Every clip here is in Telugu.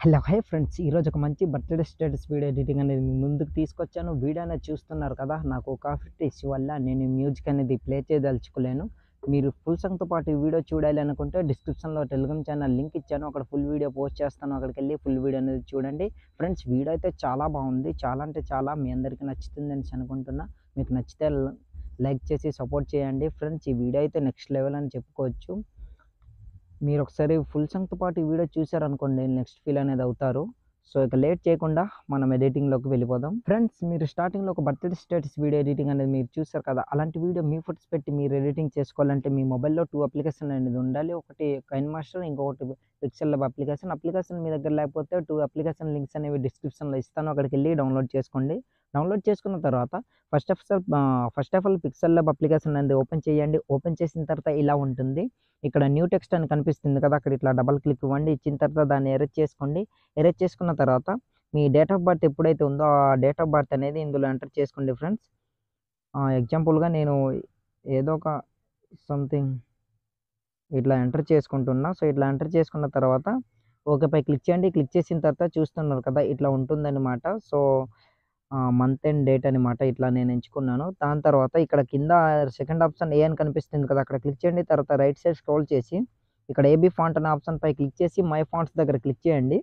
హలో హాయ్ ఫ్రెండ్స్, ఈరోజు ఒక మంచి బర్త్డే స్టేటస్ వీడియో ఎడిటింగ్ అనేది మీ ముందుకు తీసుకొచ్చాను. వీడియో అనేది చూస్తున్నారు కదా, నాకు కాఫీ ఇష్యూ వల్ల నేను మ్యూజిక్ అనేది ప్లే చేయదలుచుకోలేను. మీరు ఫుల్ సాంగ్తో పాటు ఈ వీడియో చూడాలి అనుకుంటే డిస్క్రిప్షన్లో టెలిగ్రామ్ ఛానల్ లింక్ ఇచ్చాను, అక్కడ ఫుల్ వీడియో పోస్ట్ చేస్తాను, అక్కడికి వెళ్ళి ఫుల్ వీడియో అనేది చూడండి. ఫ్రెండ్స్, వీడియో అయితే చాలా బాగుంది, చాలా అంటే చాలా మీ అందరికీ నచ్చుతుందని అనుకుంటున్నా. మీకు నచ్చితే లైక్ చేసి సపోర్ట్ చేయండి. ఫ్రెండ్స్, ఈ వీడియో అయితే నెక్స్ట్ లెవెల్ అని చెప్పుకోవచ్చు. మీరు ఒకసారి ఫుల్ సాంగ్తో పాటు ఈ వీడియో చూసారనుకోండి, నెక్స్ట్ ఫీల్ అనేది అవుతారు. సో ఇక లేట్ చేయకుండా మనం ఎడిటింగ్లోకి వెళ్ళిపోదాం. ఫ్రెండ్స్, మీరు స్టార్టింగ్లో ఒక బర్త్డే స్టేటస్ వీడియో ఎడిటింగ్ అనేది మీరు చూసారు కదా, అలాంటి వీడియో మీ ఫోటోస్ పెట్టి మీరు ఎడిటింగ్ చేసుకోవాలంటే మీ మొబైల్లో 2 అప్లికేషన్ అనేది ఉండాలి. ఒకటి కైన్ మాస్టర్, ఇంకొకటి పిక్సెల్ ల్యాబ్ అప్లికేషన్ మీ దగ్గర లేకపోతే 2 అప్లికేషన్ లింక్స్ అనేవి డిస్క్రిప్షన్లో ఇస్తాను, అక్కడికి వెళ్ళి డౌన్లోడ్ చేసుకోండి. డౌన్లోడ్ చేసుకున్న తర్వాత first of all pixel lab application అనేది ఓపెన్ చేయండి. ఓపెన్ చేసిన తర్వాత ఇలా ఉంటుంది. ఇక్కడ న్యూ టెక్స్ట్ అని కనిపిస్తుంది కదా, అక్కడ ఇట్లా డబల్ క్లిక్ ఇవ్వండి. ఇచ్చిన తర్వాత దాన్ని ఎరేజ్ చేసుకోండి. ఎరేజ్ చేసుకున్న తర్వాత మీ డేట్ ఆఫ్ బర్త్ ఎప్పుడైతే ఉందో ఆ డేట్ ఆఫ్ బర్త్ అనేది ఇందులో ఎంటర్ చేసుకోండి ఫ్రెండ్స్. ఎగ్జాంపుల్గా నేను ఏదో ఒక సంథింగ్ ఇట్లా ఎంటర్ చేసుకుంటున్నా. సో ఇట్లా ఎంటర్ చేసుకున్న తర్వాత ఓకేపై క్లిక్ చేయండి. క్లిక్ చేసిన తర్వాత చూస్తున్నారు కదా, ఇట్లా ఉంటుందన్నమాట. సో మంత్ అండ్ డేట్ అనమాట, ఇట్లా నేను ఎంచుకున్నాను. దాని తర్వాత ఇక్కడ కింద సెకండ్ ఆప్షన్ ఏ అని కనిపిస్తుంది కదా, అక్కడ క్లిక్ చేయండి. తర్వాత రైట్ సైడ్ స్క్రోల్ చేసి ఇక్కడ ఏబీ ఫాంట్ అనే ఆప్షన్ పై క్లిక్ చేసి మై ఫాంట్స్ దగ్గర క్లిక్ చేయండి.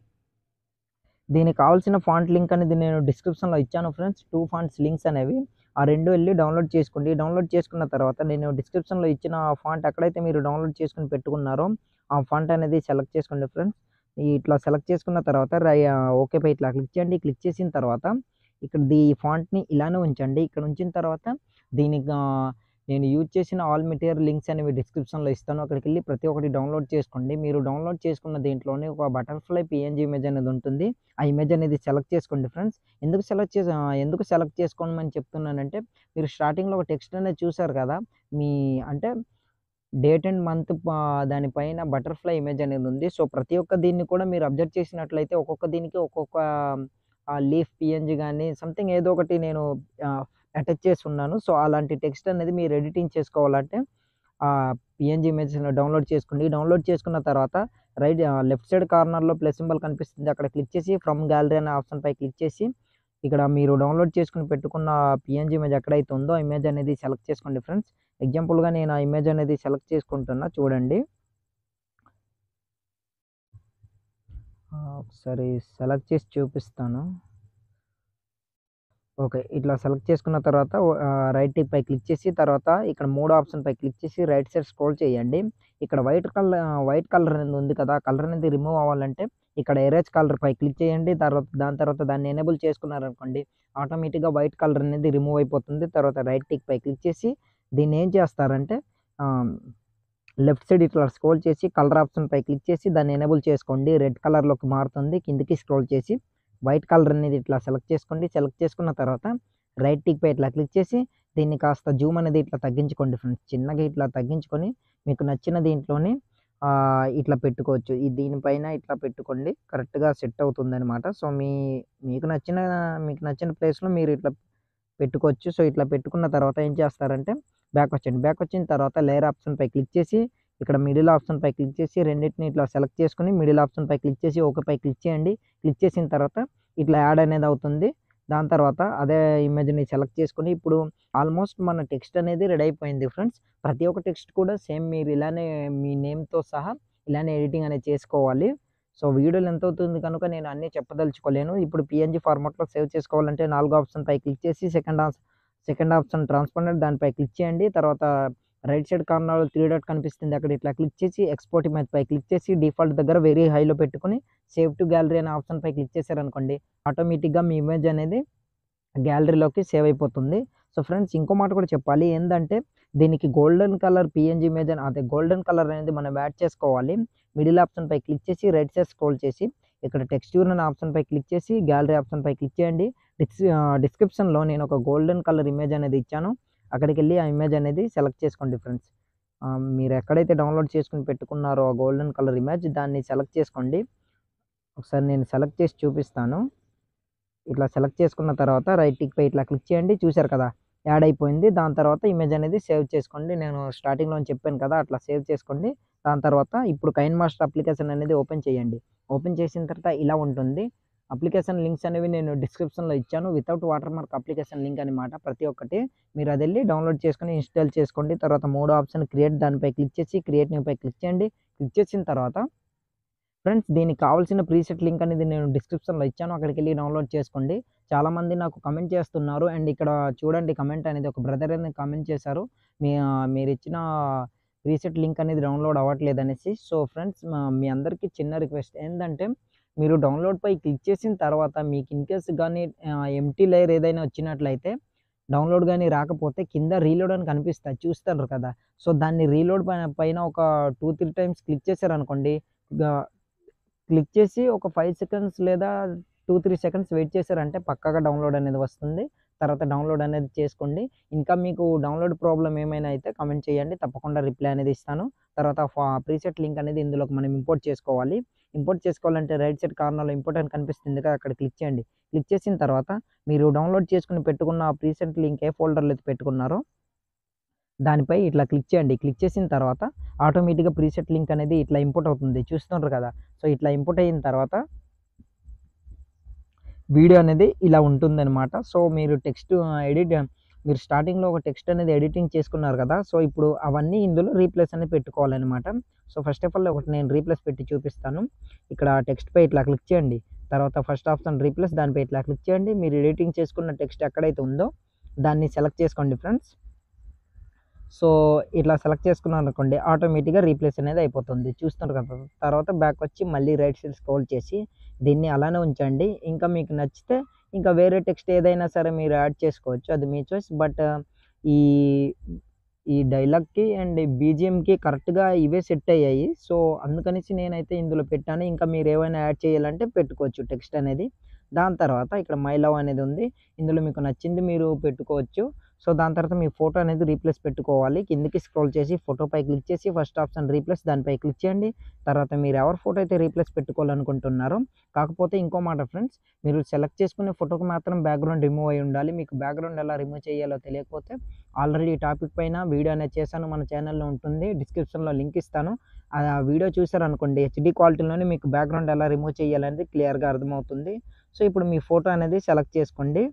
దీనికి కావాల్సిన ఫాంట్ లింక్ అనేది నేను డిస్క్రిప్షన్లో ఇచ్చాను ఫ్రెండ్స్. 2 ఫాంట్స్ లింక్స్ అనేవి ఆ 2 వెళ్ళి డౌన్లోడ్ చేసుకోండి. డౌన్లోడ్ చేసుకున్న తర్వాత నేను డిస్క్రిప్షన్లో ఇచ్చిన ఫాంట్ ఎక్కడైతే మీరు డౌన్లోడ్ చేసుకుని పెట్టుకున్నారో ఆ ఫాంట్ అనేది సెలెక్ట్ చేసుకోండి ఫ్రెండ్స్. ఇట్లా సెలెక్ట్ చేసుకున్న తర్వాత ఓకేపై ఇట్లా క్లిక్ చేయండి. క్లిక్ చేసిన తర్వాత ఇక్కడ ఈ ఫాంట్ని ఇలానే ఉంచండి. ఇక్కడ ఉంచిన తర్వాత దీనికి నేను యూజ్ చేసిన ఆల్ మెటీరియల్ లింక్స్ అనేవి డిస్క్రిప్షన్లో ఇస్తాను, అక్కడికి వెళ్ళి ప్రతి ఒక్కటి డౌన్లోడ్ చేసుకోండి. మీరు డౌన్లోడ్ చేసుకున్న దీంట్లోనే ఒక బటర్ఫ్లై పిఎన్జీ ఇమేజ్ అనేది ఉంటుంది. ఆ ఇమేజ్ అనేది సెలెక్ట్ చేసుకోండి ఫ్రెండ్స్. ఎందుకు సెలెక్ట్ చేసుకోమని చెప్తున్నానంటే, మీరు స్టార్టింగ్లో ఒక టెక్స్ట్ అనేది చూసారు కదా, మీ అంటే డేట్ అండ్ మంత్ దానిపైన బటర్ఫ్లై ఇమేజ్ అనేది ఉంది. సో ప్రతి ఒక్క దీన్ని కూడా మీరు అబ్జర్వ్ చేసినట్లయితే ఒక్కొక్క దీనికి ఒక్కొక్క లీఫ్ పిఎన్జీ కానీ సంథింగ్ ఏదో ఒకటి నేను అటాచ్ చేసి ఉన్నాను. సో అలాంటి టెక్స్ట్ అనేది మీరు ఎడిటింగ్ చేసుకోవాలంటే పిఎన్జీ ఇమేజ్ డౌన్లోడ్ చేసుకోండి. డౌన్లోడ్ చేసుకున్న తర్వాత లెఫ్ట్ సైడ్ కార్నర్లో ప్లస్ సింబల్ కనిపిస్తుంది, అక్కడ క్లిక్ చేసి ఫ్రమ్ గ్యాలరీ అనే ఆప్షన్ పై క్లిక్ చేసి ఇక్కడ మీరు డౌన్లోడ్ చేసుకుని పెట్టుకున్న పిఎన్జీ ఇమేజ్ ఎక్కడైతే ఉందో ఆ ఇమేజ్ అనేది సెలెక్ట్ చేసుకోండి ఫ్రెండ్స్. ఎగ్జాంపుల్గా నేను ఆ ఇమేజ్ అనేది సెలెక్ట్ చేసుకుంటున్నా, చూడండి. ఒకసారి సెలెక్ట్ చేసి చూపిస్తాను. ఓకే, ఇట్లా సెలెక్ట్ చేసుకున్న తర్వాత రైట్ పై క్లిక్ చేసి తర్వాత ఇక్కడ 3 ఆప్షన్ పై క్లిక్ చేసి రైట్ సైడ్ స్క్రోల్ చేయండి. ఇక్కడ వైట్ కలర్ అనేది ఉంది కదా, కలర్ అనేది రిమూవ్ అవ్వాలంటే ఇక్కడ ఎరేజ్ కలర్ పై క్లిక్ చేయండి. దాని తర్వాత దాన్ని ఎనేబుల్ చేసుకున్నారనుకోండి, ఆటోమేటిక్గా వైట్ కలర్ అనేది రిమూవ్ అయిపోతుంది. తర్వాత రైట్ టిక్ పై క్లిక్ చేసి దీన్ని ఏం చేస్తారంటే లెఫ్ట్ సైడ్ ఇట్లా స్క్రోల్ చేసి కలర్ ఆప్షన్ పై క్లిక్ చేసి దాన్ని ఎనేబుల్ చేసుకోండి. రెడ్ కలర్లోకి మారుతుంది. కిందికి స్క్రోల్ చేసి వైట్ కలర్ అనేది ఇట్లా సెలెక్ట్ చేసుకోండి. సెలెక్ట్ చేసుకున్న తర్వాత రైట్ టిక్ పై ఇట్లా క్లిక్ చేసి దీన్ని కాస్త జూమ్ అనేది ఇట్లా తగ్గించుకోండి ఫ్రెండ్స్. చిన్నగా ఇట్లా తగ్గించుకొని మీకు నచ్చిన దీంట్లోనే ఇట్లా పెట్టుకోవచ్చు. దీనిపైన ఇట్లా పెట్టుకోండి, కరెక్ట్గా సెట్ అవుతుంది అనమాట. సో మీకు నచ్చిన ప్లేస్లో మీరు ఇట్లా పెట్టుకోవచ్చు. సో ఇట్లా పెట్టుకున్న తర్వాత ఏం చేస్తారంటే బ్యాక్ వచ్చండి. బ్యాక్ వచ్చిన తర్వాత లేయర్ ఆప్షన్ పై క్లిక్ చేసి ఇక్కడ మిడిల్ ఆప్షన్ పై క్లిక్ చేసి రెండింటిని ఇట్లా సెలెక్ట్ చేసుకొని మిడిల్ ఆప్షన్ పై క్లిక్ చేసి ఓకే పై క్లిక్ చేయండి. క్లిక్ చేసిన తర్వాత ఇట్లా యాడ్ అనేది అవుతుంది. దాని తర్వాత అదే ఇమేజ్ని సెలెక్ట్ చేసుకొని ఇప్పుడు ఆల్మోస్ట్ మన టెక్స్ట్ అనేది రెడీ అయిపోయింది ఫ్రెండ్స్. ప్రతి ఒక్క టెక్స్ట్ కూడా సేమ్ మీరు ఇలానే మీ నేమ్తో సహా ఇలానే ఎడిటింగ్ అనేది చేసుకోవాలి. సో వీడియోలు ఎంత అవుతుంది కనుక నేను అన్నీ చెప్పదలుచుకోలేను. ఇప్పుడు పిఎన్జీ ఫార్మాట్లో సేవ్ చేసుకోవాలంటే 4 ఆప్షన్ పై క్లిక్ చేసి సెకండ్ ఆప్షన్ ట్రాన్స్పరెంట్ దానిపై క్లిక్ చేయండి. తర్వాత రైట్ సైడ్ కార్నర్లో 3 డాట్ కనిపిస్తుంది, అక్కడ ఇట్లా క్లిక్ చేసి ఎక్స్పోర్ట్ ఇమేజ్ పై క్లిక్ చేసి డిఫాల్ట్ దగ్గర వెరీ హైలో పెట్టుకొని సేవ్ టు గ్యాలరీ అనే ఆప్షన్ పై క్లిక్ చేశారనుకోండి, ఆటోమేటిక్గా మీ ఇమేజ్ అనేది గ్యాలరీలోకి సేవ్ అయిపోతుంది. సో ఫ్రెండ్స్, ఇంకో మాట కూడా చెప్పాలి ఏంటంటే, దీనికి గోల్డెన్ కలర్ పిఎన్జీ ఇమేజ్ అదే గోల్డెన్ కలర్ అనేది మనం యాడ్ చేసుకోవాలి. మిడిల్ ఆప్షన్ పై క్లిక్ చేసి రైట్ సైడ్ స్క్రోల్ చేసి ఇక్కడ టెక్స్చర్ అనే ఆప్షన్ పై క్లిక్ చేసి గ్యాలరీ ఆప్షన్ పై క్లిక్ చేయండి. డిస్క్రిప్షన్లో నేను ఒక గోల్డెన్ కలర్ ఇమేజ్ అనేది ఇచ్చాను, అక్కడికి వెళ్ళి ఆ ఇమేజ్ అనేది సెలెక్ట్ చేసుకోండి ఫ్రెండ్స్. మీరు ఎక్కడైతే డౌన్లోడ్ చేసుకుని పెట్టుకున్నారో ఆ గోల్డెన్ కలర్ ఇమేజ్ దాన్ని సెలెక్ట్ చేసుకోండి. ఒకసారి నేను సెలెక్ట్ చేసి చూపిస్తాను. ఇట్లా సెలెక్ట్ చేసుకున్న తర్వాత రైట్ టిక్ పై ఇట్లా క్లిక్ చేయండి. చూశారు కదా, యాడ్ అయిపోయింది. దాని తర్వాత ఇమేజ్ అనేది సేవ్ చేసుకోండి. నేను స్టార్టింగ్లో చెప్పాను కదా, అట్లా సేవ్ చేసుకోండి. దాని తర్వాత ఇప్పుడు కైన్ మాస్టర్ అప్లికేషన్ అనేది ఓపెన్ చేయండి. ఓపెన్ చేసిన తర్వాత ఇలా ఉంటుంది. అప్లికేషన్ లింక్స్ అనేవి నేను డిస్క్రిప్షన్‌లో ఇచ్చాను. Without water mark application link అనమాట ప్రతి ఒక్కటి. మీరు అదెళ్లి డౌన్‌లోడ్ చేసుకొని ఇన్‌స్టాల్ చేసుకోండి. తర్వాత మూడో ఆప్షన్ క్రియేట్ దానిపై క్లిక్ చేసి క్రియేట్ న్యూపై క్లిక్ చేయండి. క్లిక్ చేసిన తర్వాత ఫ్రెండ్స్ దీనికి కావాల్సిన ప్రీసెట్ లింక్ అనేది నేను డిస్క్రిప్షన్‌లో ఇచ్చాను. అక్కడికెళ్ళి డౌన్‌లోడ్ చేసుకోండి. చాలామంది నాకు కామెంట్ చేస్తున్నారు. అండ్ ఇక్కడ చూడండి కామెంట్ అనేది ఒక బ్రదర్ అనేది కామెంట్ చేశారు. మీరిచ్చిన ప్రీసెట్ లింక్ అనేది డౌన్‌లోడ్ అవ్వట్లేదనేసి. సో ఫ్రెండ్స్ మీ అందరికీ చిన్న రిక్వెస్ట్ ఏందంటే మీరు డౌన్‌లోడ్‌పై క్లిక్ చేసిన తర్వాత మీకు ఇన్‌కేస్ గాని ఎంప్టీ లేయర్ ఏదైనా వచ్చినట్లయితే డౌన్‌లోడ్ గాని రాకపోతే కింద రీలోడ్ అని కనిపిస్తది చూస్తారు కదా! సో దాన్ని రీలోడ్ పైన ఒక 2, 3 టైమ్స్ క్లిక్ చేశారనుకోండి గా క్లిక్ చేసి ఒక 5 సెకండ్స్ లేదా 2, 3 సెకండ్స్ వెయిట్ చేశారంటే పక్కాగా డౌన్‌లోడ్ అనేది వస్తుంది. తర్వాత డౌన్‌లోడ్ అనేది చేసుకోండి. ఇంకా మీకు డౌన్‌లోడ్ ప్రాబ్లమ్ ఏమైనా అయితే కామెంట్ చేయండి. తప్పకుండా రిప్లై అనేది ఇస్తాను. తర్వాత ప్రీసెట్ లింక్ అనేది ఇందులోకి మనం ఇంపోర్ట్ చేసుకోవాలి. ఇంపోర్ట్ చేసుకోవాలంటే రైట్ సైడ్ కార్నర్‌లో ఇంపోర్ట్ అని కనిపిస్తుంది కదా! అక్కడ క్లిక్ చేయండి. క్లిక్ చేసిన తర్వాత మీరు డౌన్‌లోడ్ చేసుకొని పెట్టుకున్న ఆ ప్రీసెట్ లింక్ ఏ ఫోల్డర్‌లో అయితే పెట్టుకున్నారో దానిపై ఇట్లా క్లిక్ చేయండి. క్లిక్ చేసిన తర్వాత ఆటోమేటిక్‌గా ప్రీసెట్ లింక్ అనేది ఇట్లా ఇంపోర్ట్ అవుతుంది. చూస్తున్నారు కదా! సో ఇట్లా ఇంపోర్ట్ అయిన తర్వాత వీడియో అనేది ఇలా ఉంటుందనమాట. సో మీరు మీరు స్టార్టింగ్‌లో ఒక టెక్స్ట్ అనేది ఎడిటింగ్ చేసుకున్నారు కదా! సో ఇప్పుడు అవన్నీ ఇందులో రీప్లేస్ అనేది పెట్టుకోవాలనమాట. సో ఫస్ట్ ఆఫ్ ఆల్ ఒకటి నేను రీప్లేస్ పెట్టి చూపిస్తాను. ఇక్కడ టెక్స్ట్‌పై ఇట్లా క్లిక్ చేయండి. తర్వాత ఫస్ట్ ఆప్షన్ రీప్లేస్ దానిపై ఇట్లా క్లిక్ చేయండి. మీరు ఎడిటింగ్ చేసుకున్న టెక్స్ట్ ఎక్కడైతే ఉందో దాన్ని సెలెక్ట్ చేసుకోండి ఫ్రెండ్స్. సో ఇట్లా సెలెక్ట్ చేసుకున్నారనుకోండి ఆటోమేటిక్‌గా రీప్లేస్ అనేది అయిపోతుంది. చూస్తున్నారు కదా! తర్వాత బ్యాక్ వచ్చి మళ్ళీ రైట్ సైడ్ స్క్రోల్ చేసి దీన్ని అలానే ఉంచండి. ఇంకా మీకు నచ్చితే ఇంకా వేరే టెక్స్ట్ ఏదైనా సరే మీరు యాడ్ చేసుకోవచ్చు. అది మీ చాయిస్. బట్ ఈ ఈ డైలాగ్‌కి అండ్ బీజీఎంకి కరెక్ట్‌గా ఇవే సెట్ అయ్యాయి. సో అందుకనేసి నేనైతే ఇందులో పెట్టాను. ఇంకా మీరేమైనా యాడ్ చేయాలంటే పెట్టుకోవచ్చు టెక్స్ట్ అనేది. దాని తర్వాత ఇక్కడ మై లవ్ అనేది ఉంది. ఇందులో మీకు నచ్చింది మీరు పెట్టుకోవచ్చు. సో దాని తర్వాత మీ ఫోటో అనేది రీప్లేస్ పెట్టుకోవాలి. కిందకి స్క్రోల్ చేసి ఫోటోపై క్లిక్ చేసి ఫస్ట్ ఆప్షన్ రీప్లేస్ దానిపై క్లిక్ చేయండి. తర్వాత మీరు ఎవరి ఫోటో అయితే రీప్లేస్ పెట్టుకోవాలనుకుంటున్నారో కాకపోతే ఇంకో మాట ఫ్రెండ్స్ మీరు సెలెక్ట్ చేసుకునే ఫోటోకి మాత్రం బ్యాక్‌గ్రౌండ్ రిమూవ్ అయ్యి ఉండాలి. మీకు బ్యాక్‌గ్రౌండ్ ఎలా రిమూవ్ చేయాలో తెలియకపోతే ఆల్రెడీ ఈ టాపిక్ పైన వీడియో అనేది చేశాను. మన ఛానెల్‌లో ఉంటుంది. డిస్క్రిప్షన్‌లో లింక్ ఇస్తాను. ఆ వీడియో చూసారనుకోండి హెచ్‌డీ క్వాలిటీలోనే మీకు బ్యాక్‌గ్రౌండ్ ఎలా రిమూవ్ చేయాలనేది క్లియర్‌గా అర్థమవుతుంది. సో ఇప్పుడు మీ ఫోటో అనేది సెలెక్ట్ చేసుకోండి.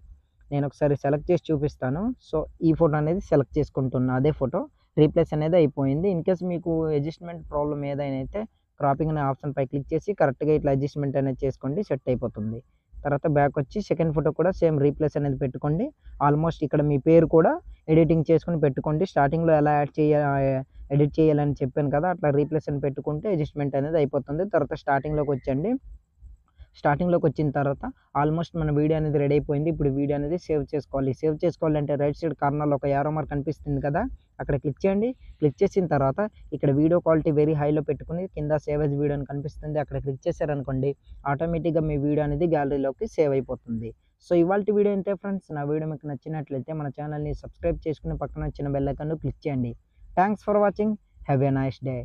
నేను ఒకసారి సెలెక్ట్ చేసి చూపిస్తాను. సో ఈ ఫోటో అనేది సెలెక్ట్ చేసుకుంటున్నా. అదే ఫోటో రీప్లేస్ అనేది అయిపోయింది. ఇన్‌కేస్ మీకు అడ్జస్ట్‌మెంట్ ప్రాబ్లమ్ ఏదైనా అయితే క్రాపింగ్ అనే ఆప్షన్‌పై క్లిక్ చేసి కరెక్ట్‌గా ఇట్లా అడ్జస్ట్‌మెంట్ అనేది చేసుకోండి. సెట్ అయిపోతుంది. తర్వాత బ్యాక్ వచ్చి సెకండ్ ఫోటో కూడా సేమ్ రీప్లేస్ అనేది పెట్టుకోండి. ఆల్మోస్ట్ ఇక్కడ మీ పేరు కూడా ఎడిటింగ్ చేసుకొని పెట్టుకోండి. స్టార్టింగ్‌లో ఎలా ఎడిట్ చేయాలని చెప్పాను కదా! అట్లా రీప్లేస్ అని పెట్టుకుంటే అడ్జస్ట్‌మెంట్ అనేది అయిపోతుంది. తర్వాత స్టార్టింగ్‌లోకి వచ్చండి. స్టార్టింగ్‌లోకి వచ్చిన తర్వాత ఆల్మోస్ట్ మన వీడియో అనేది రెడీ అయిపోయింది. ఇప్పుడు వీడియో అనేది సేవ్ చేసుకోవాలి. సేవ్ చేసుకోవాలంటే రైట్ సైడ్ కార్నర్‌లో ఒక యారో మార్క్ కనిపిస్తుంది కదా! అక్కడ క్లిక్ చేయండి. క్లిక్ చేసిన తర్వాత ఇక్కడ వీడియో క్వాలిటీ వెరీ హైలో పెట్టుకొని కింద సేవ్ యాస్ వీడియో అని కనిపిస్తుంది. అక్కడ క్లిక్ చేశారనుకోండి ఆటోమేటిక్‌గా మీ వీడియో అనేది గ్యాలరీలోకి సేవ్ అయిపోతుంది. సో ఇవాల్టి వీడియో ఇంతే ఫ్రెండ్స్. నా వీడియో మీకు నచ్చినట్లయితే మన ఛానెల్‌ని సబ్స్క్రైబ్ చేసుకొని పక్కన వచ్చిన బెల్ ఐకాన్‌ను క్లిక్ చేయండి. Thanks for watching. Have a nice day.